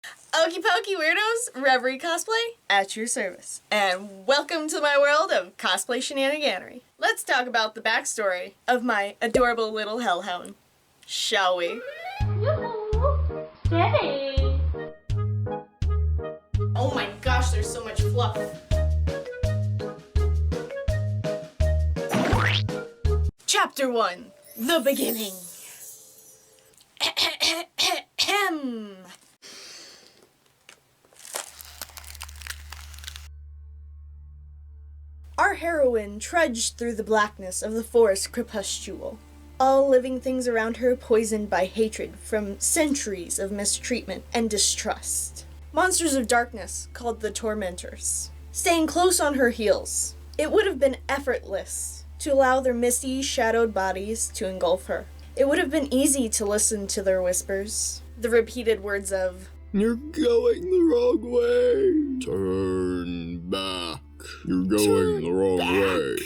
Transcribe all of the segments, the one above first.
Okie pokey weirdos, Reverie cosplay at your service. And welcome to my world of cosplay shenaniganry. Let's talk about the backstory of my adorable little hellhound. Shall we? Yoo-hoo! Steady! Oh my gosh, there's so much fluff. Chapter 1. The Beginning. Our heroine trudged through the blackness of the forest crepuscule, all living things around her poisoned by hatred from centuries of mistreatment and distrust. Monsters of darkness called the Tormentors, staying close on her heels. It would have been effortless to allow their misty, shadowed bodies to engulf her. It would have been easy to listen to their whispers, the repeated words of, "You're going the wrong way. Turn back. You're going the wrong way.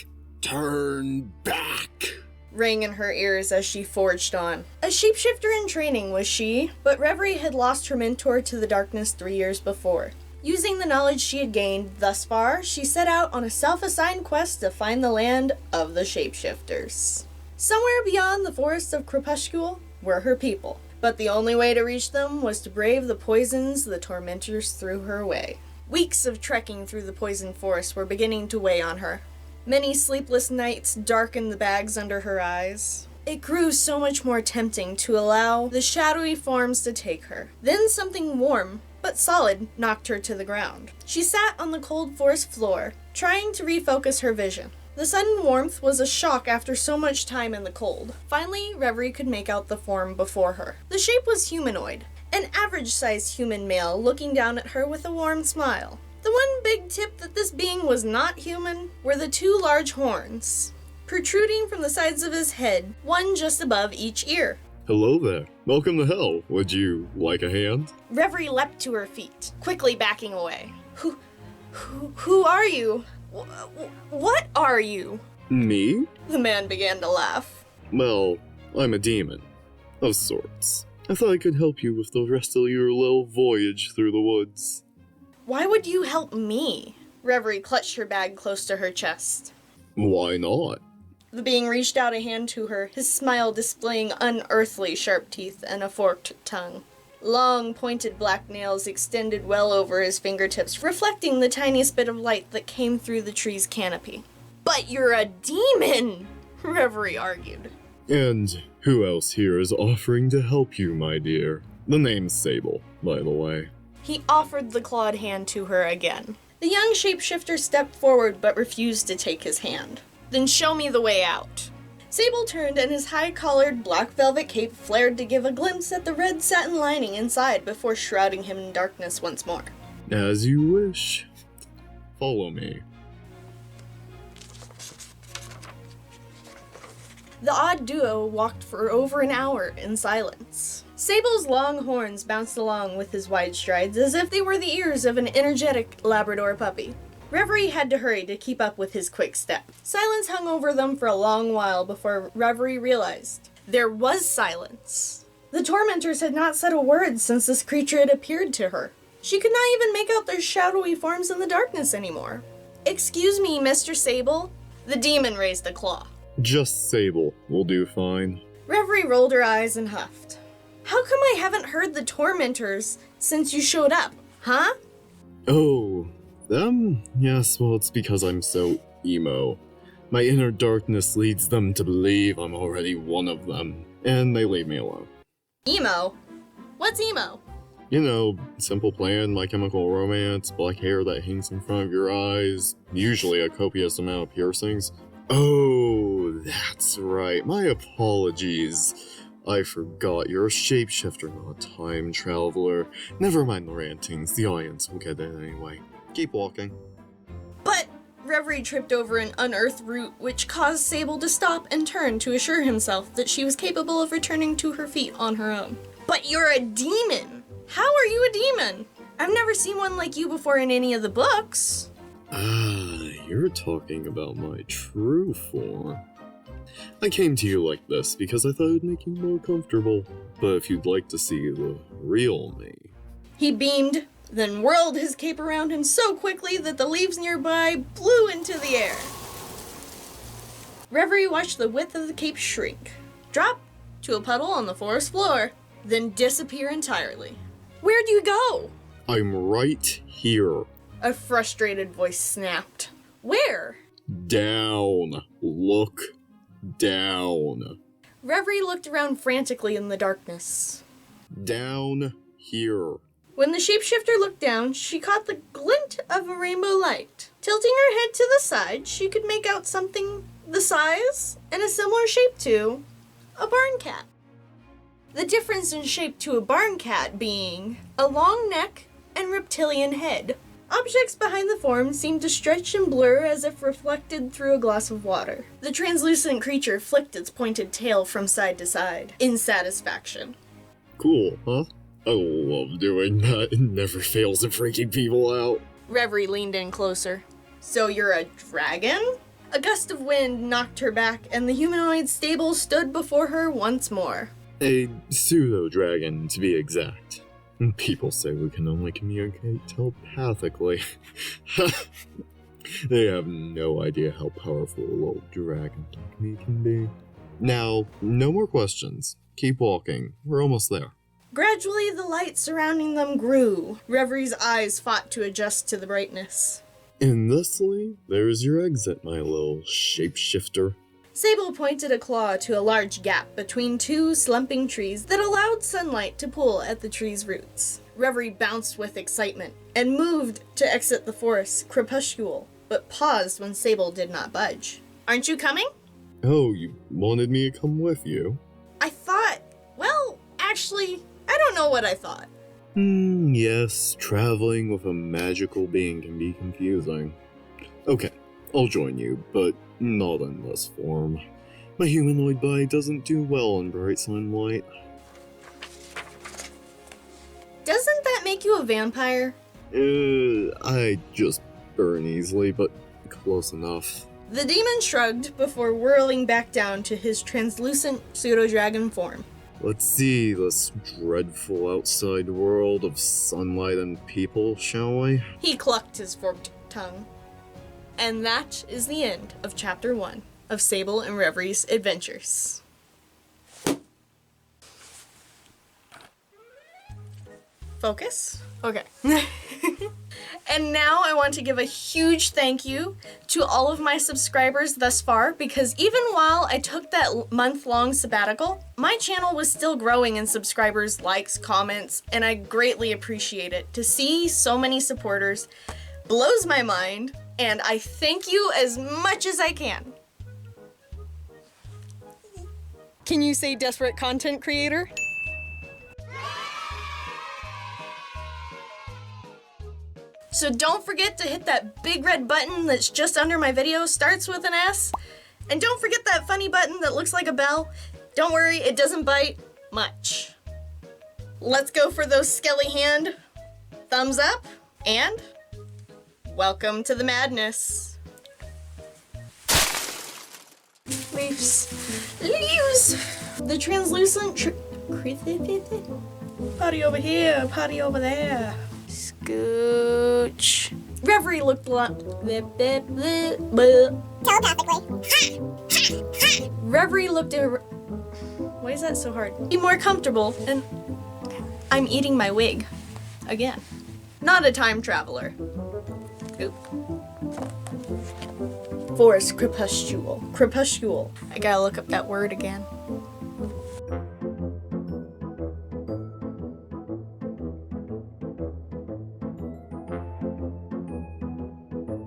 Turn back," rang in her ears as she forged on. A shapeshifter in training was she, but Reverie had lost her mentor to the darkness 3 years before. Using the knowledge she had gained thus far, she set out on a self-assigned quest to find the land of the shapeshifters. Somewhere beyond the forests of Crepuscule were her people, but the only way to reach them was to brave the poisons the Tormentors threw her way. Weeks of trekking through the poison forest were beginning to weigh on her. Many sleepless nights darkened the bags under her eyes. It grew so much more tempting to allow the shadowy forms to take her. Then something warm but solid knocked her to the ground. She sat on the cold forest floor, trying to refocus her vision. The sudden warmth was a shock after so much time in the cold. Finally, Reverie could make out the form before her. The shape was humanoid, an average-sized human male looking down at her with a warm smile. The one big tip that this being was not human were the 2 large horns, protruding from the sides of his head, one just above each ear. "Hello there. Welcome to hell. Would you like a hand?" Reverie leapt to her feet, quickly backing away. Who are you? What are you? "Me? The man began to laugh. Well, I'm a demon. Of sorts. I thought I could help you with the rest of your little voyage through the woods." Why would you help me? Reverie clutched her bag close to her chest. "Why not?" The being reached out a hand to her, his smile displaying unearthly sharp teeth and a forked tongue. Long, pointed black nails extended well over his fingertips, reflecting the tiniest bit of light that came through the tree's canopy. "But you're a demon!" Reverie argued. "And who else here is offering to help you, my dear? The name's Sable, by the way." He offered the clawed hand to her again. The young shapeshifter stepped forward but refused to take his hand. "Then show me the way out." Sable turned and his high-collared black velvet cape flared to give a glimpse at the red satin lining inside before shrouding him in darkness once more. "As you wish. Follow me." The odd duo walked for over an hour in silence. Sable's long horns bounced along with his wide strides as if they were the ears of an energetic Labrador puppy. Reverie had to hurry to keep up with his quick step. Silence hung over them for a long while before Reverie realized there was silence. The Tormentors had not said a word since this creature had appeared to her. She could not even make out their shadowy forms in the darkness anymore. "Excuse me, Mr. Sable." The demon raised a claw. "Just Sable will do fine." Reverie rolled her eyes and huffed. "How come I haven't heard the Tormentors since you showed up, huh?" "Oh, them? Yes, well, it's because I'm so emo. My inner darkness leads them to believe I'm already one of them, and they leave me alone." Emo? What's emo? You know, simple plan, My Chemical Romance, black hair that hangs in front of your eyes, usually a copious amount of piercings. Oh, that's right. My apologies. I forgot you're a shapeshifter, not a time traveler. Never mind the rantings, the audience will get it anyway. Keep walking. But Reverie tripped over an unearthed root, which caused Sable to stop and turn to assure himself that she was capable of returning to her feet on her own. "But you're a demon! How are you a demon? I've never seen one like you before in any of the books." You're talking about my true form. I came to you like this because I thought it'd make you more comfortable. But if you'd like to see the real me... He beamed, then whirled his cape around him so quickly that the leaves nearby blew into the air. Reverie watched the width of the cape shrink, drop to a puddle on the forest floor, then disappear entirely. Where'd you go? I'm right here. A frustrated voice snapped. Where? Down. Look down. Reverie looked around frantically in the darkness. Down here. When the shapeshifter looked down, she caught the glint of a rainbow light. Tilting her head to the side, she could make out something the size and a similar shape to a barn cat. The difference in shape to a barn cat being a long neck and reptilian head. Objects behind the form seemed to stretch and blur as if reflected through a glass of water. The translucent creature flicked its pointed tail from side to side in satisfaction. Cool, huh? I love doing that. It never fails at freaking people out. Reverie leaned in closer. So you're a dragon? A gust of wind knocked her back, and the humanoid stable stood before her once more. A pseudo-dragon, to be exact. People say we can only communicate telepathically. They have no idea how powerful a little dragon like me can be. Now, no more questions. Keep walking. We're almost there. Gradually, the light surrounding them grew. Reverie's eyes fought to adjust to the brightness. And thusly, there's your exit, my little shapeshifter. Sable pointed a claw to a large gap between two slumping trees that allowed sunlight to pull at the tree's roots. Reverie bounced with excitement and moved to exit the forest crepuscule, but paused when Sable did not budge. Aren't you coming? Oh, you wanted me to come with you? I thought, well, actually, I don't know what I thought. Yes, traveling with a magical being can be confusing. Okay, I'll join you, but not in this form. My humanoid body doesn't do well in bright sunlight. Doesn't that make you a vampire? I just burn easily, but close enough. The demon shrugged before whirling back down to his translucent pseudo-dragon form. Let's see this dreadful outside world of sunlight and people, shall we? He clucked his forked tongue. And that is the end of Chapter 1 of Sable and Reverie's Adventures. Focus? Okay. And now I want to give a huge thank you to all of my subscribers thus far, because even while I took that month-long sabbatical, my channel was still growing in subscribers, likes, comments, and I greatly appreciate it. To see so many supporters blows my mind, and I thank you as much as I can. Can you say desperate content creator? So don't forget to hit that big red button that's just under my video, starts with an S. And don't forget that funny button that looks like a bell. Don't worry, it doesn't bite much. Let's go for those skelly hand thumbs up, and welcome to the madness. Leaves. The translucent potty over here, potty over there. Scooch. Reverie looked telepathically. Reverie looked why is that so hard? Be more comfortable, and I'm eating my wig. Again. Not a time traveler. Oop. Forest crepuscule. Crepuscule. I gotta look up that word again.